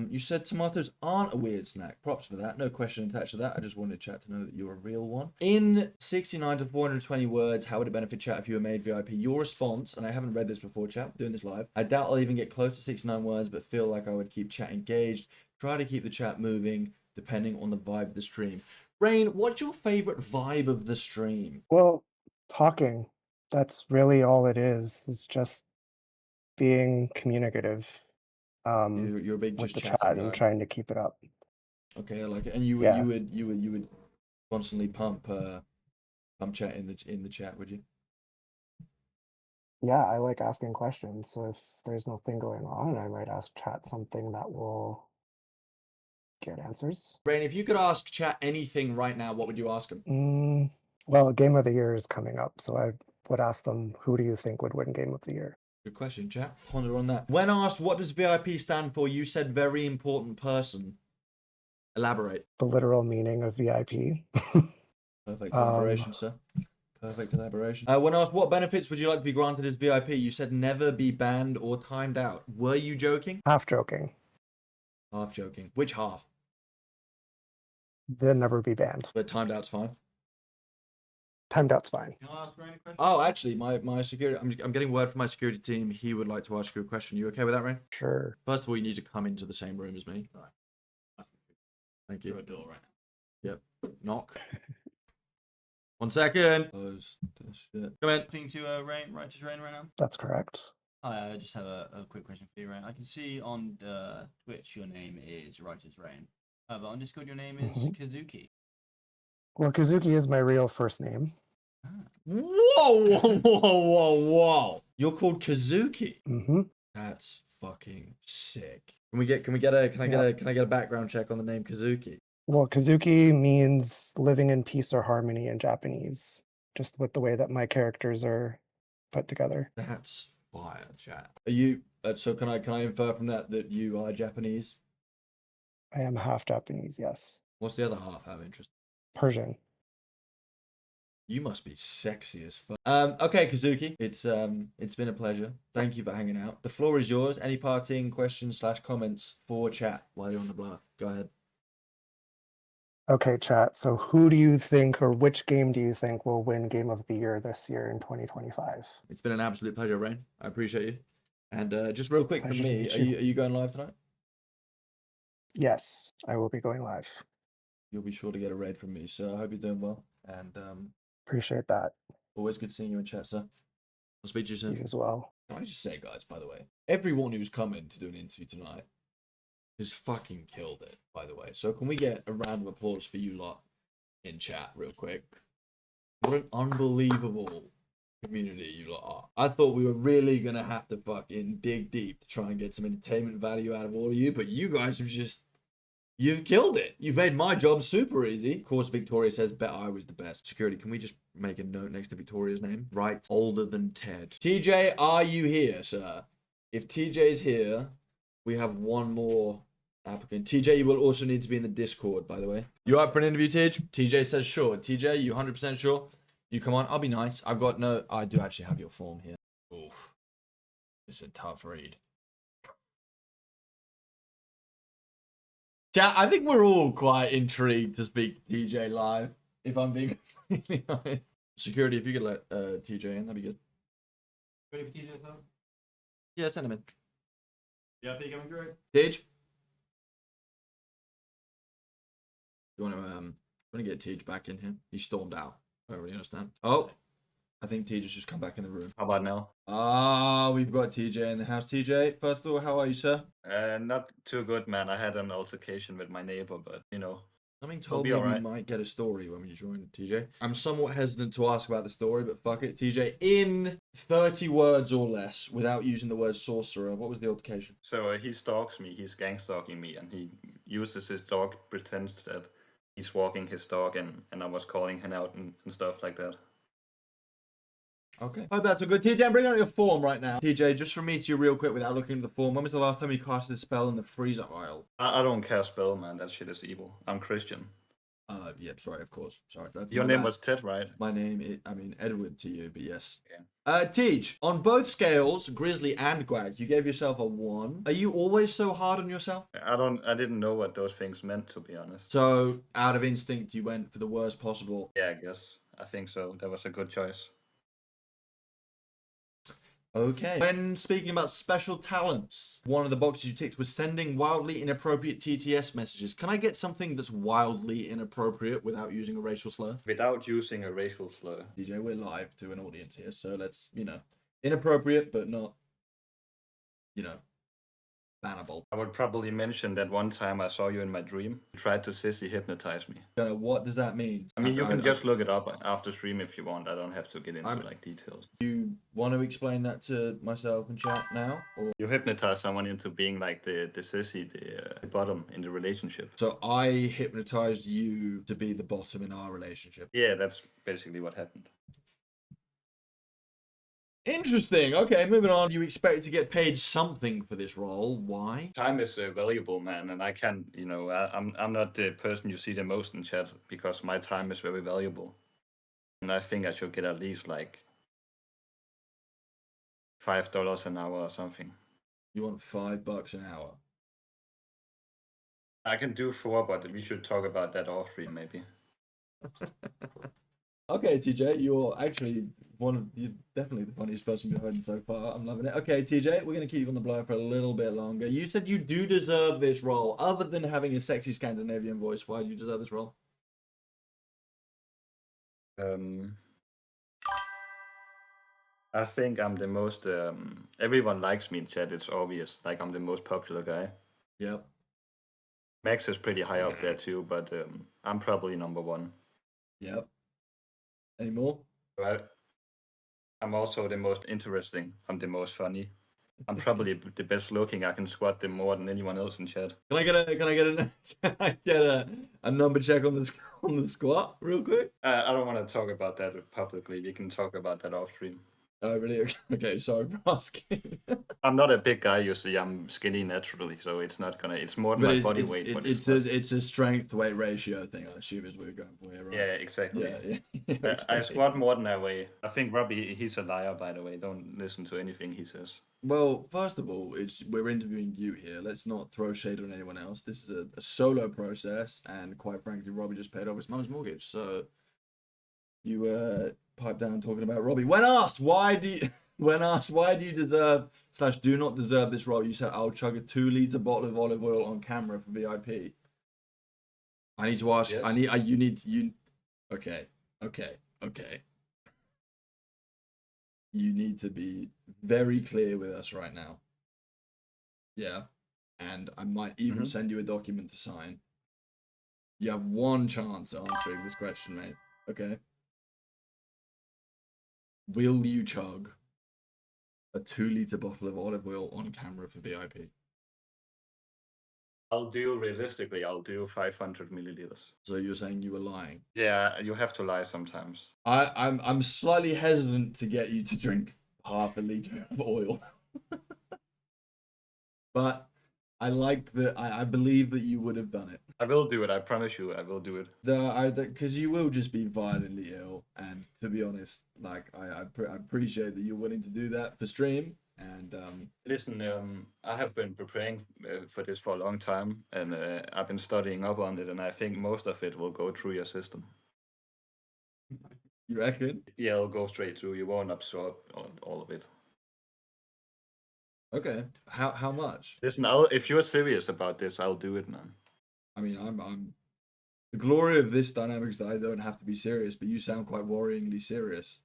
You said tomatoes aren't a weird snack. Props for that. No question attached to that. I just wanted chat to know that you're a real one. In 69 to 420 words, how would it benefit chat if you were made VIP? Your response, and I haven't read this before, chat, I'm doing this live. I doubt I'll even get close to 69 words, but feel like I would keep chat engaged. Try to keep the chat moving, depending on the vibe of the stream. Rain, what's your favorite vibe of the stream? Well, talking. That's really all it is just being communicative You're a big with just the chatting chat guy. and trying to keep it up. Okay, I like it. And you Yeah. would constantly pump chat in the chat, would you? Yeah, I like asking questions. So if there's nothing going on, I might ask chat something that will get answers. Rain, if you could ask chat anything right now, what would you ask them? Well, Game of the Year is coming up, so I would ask them, who do you think would win Game of the Year? Good question, chat. Ponder on that. When asked what does VIP stand for, you said very important person. Elaborate. The literal meaning of VIP. Perfect elaboration, sir. Perfect elaboration. When asked what benefits would you like to be granted as VIP, you said never be banned or timed out. Were you joking? Half joking. Half joking. Which half? They'll never be banned. But timed out's fine. Timed out's fine. Can I ask Rain a question? Oh, actually, my security. I'm getting word from my security team. He would like to ask you a question. You okay with that, Rain? Sure. First of all, you need to come into the same room as me. Thank you. Through a door right now. Yep. Knock. 1 second. Close this shit. Come in. Speaking to Rain, Righteous Rain right now. That's correct. Hi, I just have a quick question for you, Rain. I can see on Twitch your name is Righteous Rain. But on Discord your name is Kazuki. Well, Kazuki is my real first name. Whoa, whoa, whoa, whoa! You're called Kazuki. Mm-hmm. That's fucking sick. Can I get a background check on the name Kazuki? Well, Kazuki means living in peace or harmony in Japanese, just with the way that my characters are put together. That's fire, chat. Are you? So can I infer from that you are Japanese? I am half Japanese, yes. What's the other half? Have interest. Persian. You must be sexy as fuck. Okay, Kazuki, it's been a pleasure. Thank you for hanging out. The floor is yours. Any parting questions / comments for chat while you're on the block? Go ahead. Okay, chat. So who do you think, or which game do you think will win Game of the Year this year in 2025? It's been an absolute pleasure, Rain. I appreciate you. And just real quick Pleasure from to me, meet are you. you going live tonight? Yes, I will be going live. You'll be sure to get a raid from me, so I hope you're doing well. And Appreciate that. always good seeing you in chat, sir. I'll speak to you soon. You as well. Can I just say, guys, by the way, everyone who's coming to do an interview tonight has fucking killed it, by the way. So can we get a round of applause for you lot in chat real quick? What an unbelievable community you lot are. I thought we were really going to have to fucking dig deep to try and get some entertainment value out of all of you, but you guys have just... You've killed it. You've made my job super easy. Of course, Victoria says, bet I was the best. Security, can we just make a note next to Victoria's name? Right. Older than Ted. TJ, are you here, sir? If TJ's here, we have one more applicant. TJ, you will also need to be in the Discord, by the way. You up for an interview, TJ? TJ says sure. TJ, you 100% sure? You come on. I'll be nice. I do actually have your form here. Oof. It's a tough read. Chat, I think we're all quite intrigued to speak to TJ live, if I'm being completely honest. Security, if you could let TJ in, that'd be good. Ready for TJ, sir? Yeah, send him in. VIP coming through. Tej? You want to get Tej back in here? He stormed out. I don't really understand. Oh, I think Tej has just come back in the room. How about now? Ah, we've got TJ in the house. TJ, first of all, how are you, sir? Not too good, man. I had an altercation with my neighbor, but you know. Something told be me alright. we might get a story when we join, TJ. I'm somewhat hesitant to ask about the story, but fuck it. TJ, in 30 words or less, without using the word sorcerer, what was the altercation? So he stalks me. He's gang stalking me, and he uses his dog, pretends that he's walking his dog, and I was calling him out and stuff like that. Okay. Hope that's a good. TJ, I'm bringing out your form right now. TJ, just from me to you real quick without looking at the form. When was the last time you cast a spell in the freezer aisle? I don't cast spell, man. That shit is evil. I'm Christian. Yep, sorry, of course. Sorry. That's Your my name bad. was Ted, right? My name is, I mean, Edward to you, but yes. Yeah. Teach, on both scales, Grizzly and Guac, you gave yourself a 1. Are you always so hard on yourself? I didn't know what those things meant, to be honest. So, out of instinct, you went for the worst possible. Yeah, I guess. I think so. That was a good choice. Okay. When speaking about special talents, one of the boxes you ticked was sending wildly inappropriate TTS messages. Can I get something that's wildly inappropriate without using a racial slur? Without using a racial slur. DJ, we're live to an audience here, so let's, inappropriate, but not, bannable. I would probably mention that one time I saw you in my dream. You tried to sissy hypnotize me. What does that mean? I mean, you can just look it up after stream if you want. I don't have to get into details. You want to explain that to myself and chat now? Or? You hypnotize someone into being like the sissy, the bottom in the relationship. So I hypnotized you to be the bottom in our relationship. Yeah, that's basically what happened. Interesting. Okay, moving on. You expect to get paid something for this role. Why? Time is valuable, man, and I can, I'm not the person you see the most in chat because my time is very valuable, and I think I should get at least like $5 an hour or something. You want $5 an hour? I can do 4, but we should talk about that off stream maybe. Okay, TJ, you're actually you're definitely the funniest person behind it so far. I'm loving it. Okay, TJ, we're gonna keep you on the blow for a little bit longer. You said you do deserve this role. Other than having a sexy Scandinavian voice, why do you deserve this role? I think I'm the most. Everyone likes me in chat. It's obvious. Like I'm the most popular guy. Yep. Max is pretty high up there too, but I'm probably number 1. Yep. Any more? Right. I'm also the most interesting. I'm the most funny. I'm probably the best looking. I can squat them more than anyone else in chat. Can I get a number check on the squat real quick? I don't want to talk about that publicly. We can talk about that off stream. Oh, really? Okay, sorry for asking. I'm not a big guy, you see. I'm skinny naturally, so it's not gonna. It's more than my body weight. But it's a strength weight ratio thing. I assume is what you're going for here, right? Yeah, exactly. Yeah. Okay. I squat more than I weigh. I think Robbie, he's a liar, by the way. Don't listen to anything he says. Well, first of all, we're interviewing you here. Let's not throw shade on anyone else. This is a solo process, and quite frankly, Robbie just paid off his mum's mortgage, so you pipe down talking about Robbie. When asked why do you deserve / do not deserve this role, you said I'll chug a 2-liter bottle of olive oil on camera for VIP. I need to ask. Yes. Okay. You need to be very clear with us right now. Yeah, and I might even send you a document to sign. You have one chance at answering this question, mate. Okay. Will you chug a 2-liter bottle of olive oil on camera for VIP? I'll do 500 milliliters. So you're saying you were lying? Yeah, you have to lie sometimes. I'm slightly hesitant to get you to drink half a liter of oil. But I like that. I believe that you would have done it. I will do it. I promise you, I will do it. Because you will just be violently ill, and to be honest, like I appreciate that you're willing to do that for stream. And listen, I have been preparing for this for a long time, and I've been studying up on it, and I think most of it will go through your system. You reckon? Yeah, it'll go straight through. You won't absorb all of it. Okay. How much? Listen, if you're serious about this, I'll do it, man. I mean, I'm. The glory of this dynamic is that I don't have to be serious, but you sound quite worryingly serious.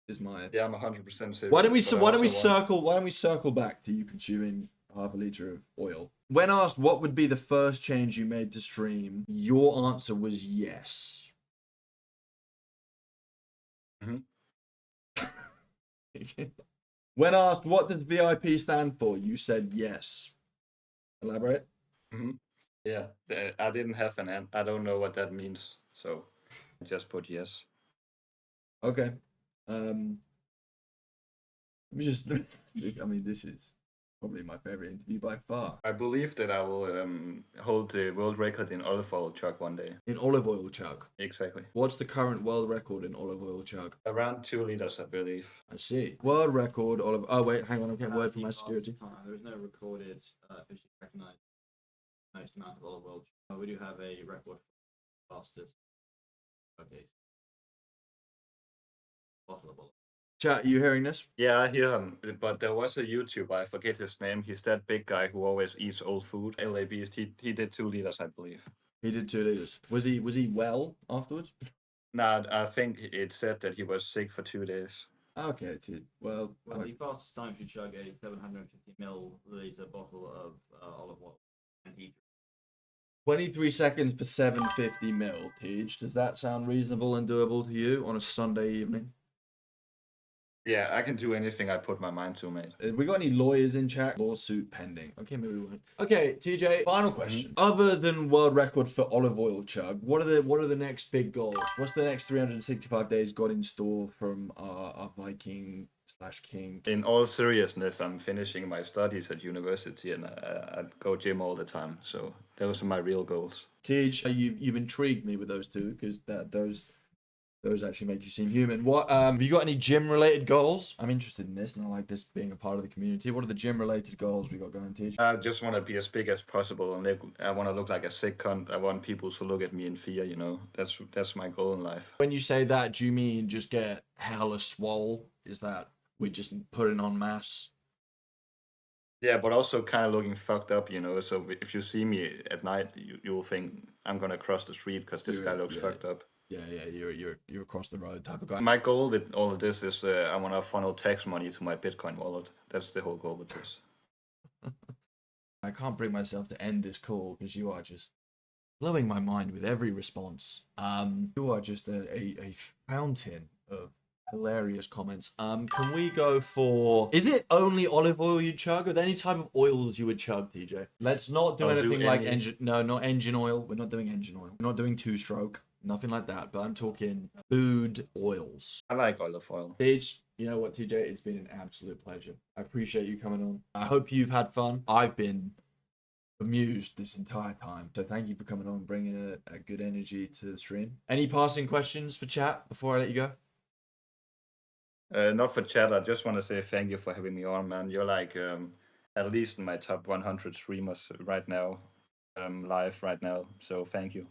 Is my I'm 100% serious. Why don't we circle back to you consuming half a liter of oil? When asked what would be the first change you made to stream, your answer was yes. When asked what does VIP stand for, you said yes. Elaborate. Yeah, I didn't have an. I don't know what that means, so I just put yes. Okay. Let me just. I mean, this is Probably my favorite interview by far. I believe that I will hold the world record in olive oil chug one day. In olive oil chug? Exactly. What's the current world record in olive oil chug? Around 2 liters, I believe. I see. World record olive... Oh, wait, hang on. I'm getting word from my security. There is no recorded, officially recognized most amount of olive oil. We do have a record for fastest. Okay. Bottle of olive. Chat, you hearing this? Yeah, I hear him. But there was a YouTuber, I forget his name. He's that big guy who always eats old food. LA Beast. He did 2 liters, I believe. He did 2 liters. Was he well afterwards? Nah, I think it said that he was sick for 2 days. Okay, dude. Well, the fastest time to chug a 750 milliliter bottle of olive oil and heat. 23 seconds for 750 mil, Teach. Does that sound reasonable and doable to you on a Sunday evening? Yeah, I can do anything I put my mind to, mate. We got any lawyers in chat? Lawsuit pending. Okay, maybe we won't. Okay, TJ, final question. Other than world record for olive oil chug, what are the next big goals? What's the next 365 days got in store from our Viking/King? In all seriousness, I'm finishing my studies at university and I go gym all the time. So those are my real goals. Teach, you've intrigued me with those two because those actually make you seem human. What have you got any gym related goals? I'm interested in this and I like this being a part of the community. What are the gym related goals we got going, Teach? I just want to be as big as possible and I want to look like a sick cunt. I want people to look at me in fear, you know. That's my goal in life. When you say that, do you mean just get hella swole? Is that we just put it on mass? Yeah, but also kind of looking fucked up, you know. So if you see me at night, you will think I'm gonna cross the street because this guy looks fucked up. Yeah, you're across the road type of guy. My goal with all of this is I want to funnel tax money to my Bitcoin wallet. That's the whole goal with this. I can't bring myself to end this call because you are just blowing my mind with every response. You are just a fountain of hilarious comments. Can we go for... Is it only olive oil you chug? Are there any type of oils you would chug, TJ? Let's not do anything like engine... No, not engine oil. We're not doing engine oil. We're not doing 2-stroke. Nothing like that. But I'm talking food oils. I like olive oil. TJ, you know what, TJ? It's been an absolute pleasure. I appreciate you coming on. I hope you've had fun. I've been amused this entire time. So thank you for coming on, bringing a good energy to the stream. Any passing questions for chat before I let you go? Not for chat. I just want to say thank you for having me on, man. You're like at least in my top 100 streamers right now, live right now. So thank you.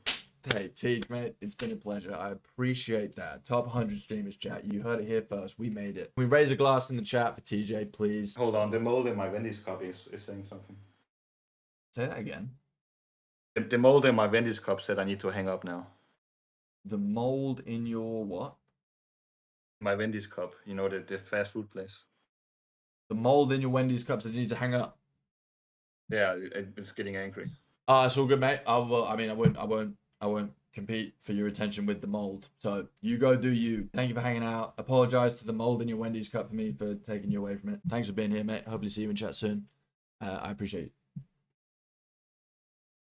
Hey, Teach, mate, it's been a pleasure. I appreciate that. Top 100 streamers chat. You heard it here first. We made it. We raise a glass in the chat for TJ, please. Hold on. The mold in my Wendy's cup is saying something. Say that again. The mold in my Wendy's cup said I need to hang up now. The mold in your what? My Wendy's cup. You know, the fast food place. The mold in your Wendy's cup said you need to hang up. Yeah, it's getting angry. It's all good, mate. I won't compete for your attention with the mold. So you go do you. Thank you for hanging out. Apologize to the mold in your Wendy's cup for me for taking you away from it. Thanks for being here, mate. Hopefully see you in chat soon. I appreciate it.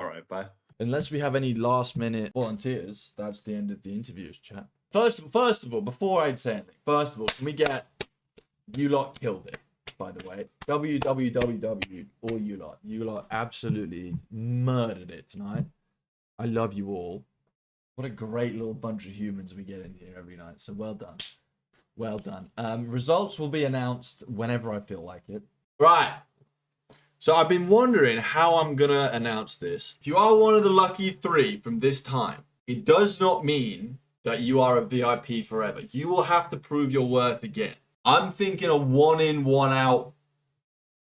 All right, bye. Unless we have any last minute volunteers, that's the end of the interviews, chat. First of all, before I say anything, can we get you lot killed it, by the way. www, all you lot. You lot absolutely murdered it tonight. I love you all. What a great little bunch of humans we get in here every night. So well done. Well done. Results will be announced whenever I feel like it. Right. So I've been wondering how I'm going to announce this. If you are one of the lucky 3 from this time, it does not mean that you are a VIP forever. You will have to prove your worth again. I'm thinking a 1 in, 1 out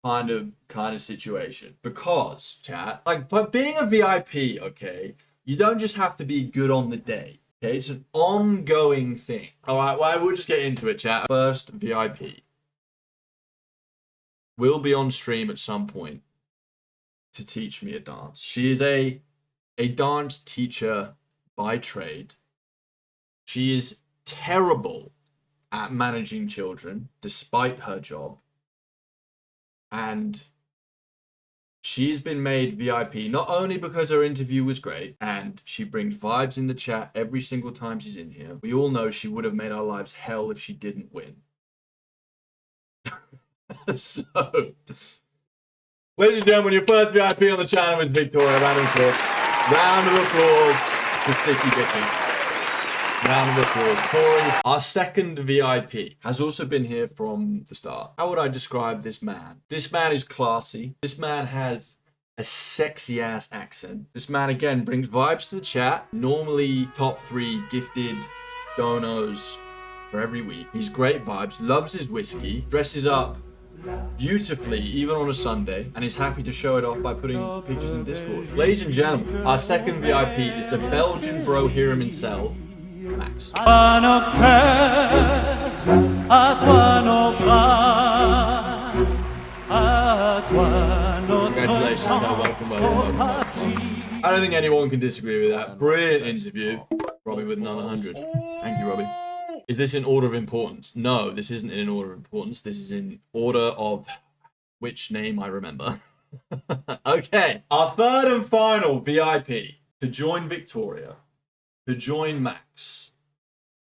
kind of situation. Because, chat, but being a VIP, okay, you don't just have to be good on the day. Okay, it's an ongoing thing. Alright, well, we'll just get into it, chat. First VIP will be on stream at some point to teach me a dance. She is a dance teacher by trade. She is terrible at managing children, despite her job. And she's been made VIP not only because her interview was great and she brings vibes in the chat every single time she's in here. We all know she would have made our lives hell if she didn't win. So Ladies and gentlemen, your first VIP on the channel is Victoria. Round of applause. Round of applause for Sticky Dicky. Round of applause. Tori, our second VIP, has also been here from the start. How would I describe this man? This man is classy. This man has a sexy ass accent. This man again brings vibes to the chat. Normally top 3 gifted donos for every week. He's great vibes, loves his whiskey, dresses up beautifully even on a Sunday, and is happy to show it off by putting pictures in Discord. Ladies and gentlemen, our second VIP is the Belgian bro hero himself, Max. Congratulations, sir. Welcome. I don't think anyone can disagree with that. Brilliant interview. Robbie with another 100. Thank you, Robbie. Is this in order of importance? No, this isn't in order of importance. This is in order of which name I remember. Okay. Our third and final VIP to join Victoria, to join Max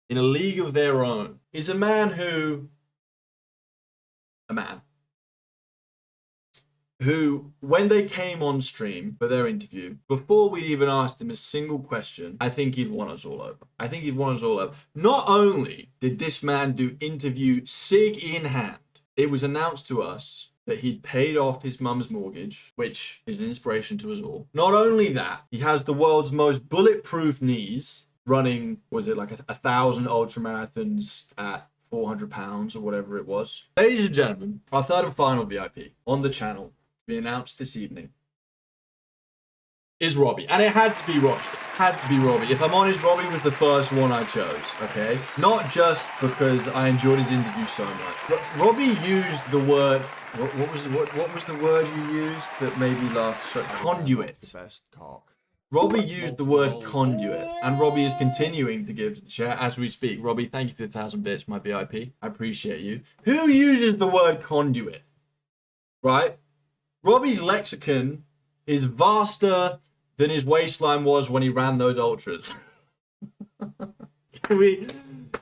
in a league of their own, is a man who... who, when they came on stream for their interview, before we'd even asked him a single question, I think he'd won us all over. I think he'd won us all over. Not only did this man do interview SIG in hand, it was announced to us that he'd paid off his mum's mortgage, which is an inspiration to us all. Not only that, he has the world's most bulletproof knees, running, was it like 1,000 ultra marathons at 400 pounds or whatever it was. Ladies and gentlemen, our third and final VIP on the channel, be announced this evening, is Robbie. And it had to be Robbie. It had to be Robbie. If I'm honest, Robbie was the first one I chose, okay? Not just because I enjoyed his interview so much. But Robbie used the word, what was the word you used that made me laugh? So, conduit. Best cock. Robbie used the word conduit, and Robbie is continuing to give to the chat as we speak. Robbie, thank you for the 1,000 bits, my VIP. I appreciate you. Who uses the word conduit? Right? Robbie's lexicon is vaster than his waistline was when he ran those ultras. we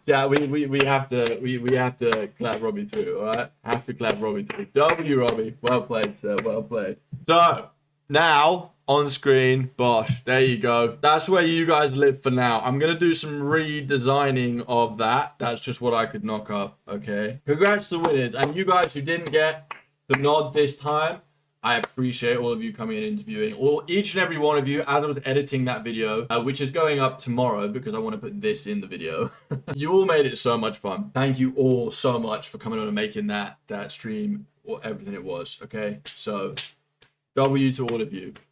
have to clap Robbie through, all right? Have to clap Robbie through. W, Robbie. Well played, sir. Well played. So, now, on screen, Bosh. There you go. That's where you guys live for now. I'm going to do some redesigning of that. That's just what I could knock up, okay? Congrats to the winners. And you guys who didn't get the nod this time, I appreciate all of you coming and interviewing. Each and every one of you, as I was editing that video, which is going up tomorrow because I want to put this in the video. You all made it so much fun. Thank you all so much for coming on and making that stream or everything it was, okay? So, W to all of you.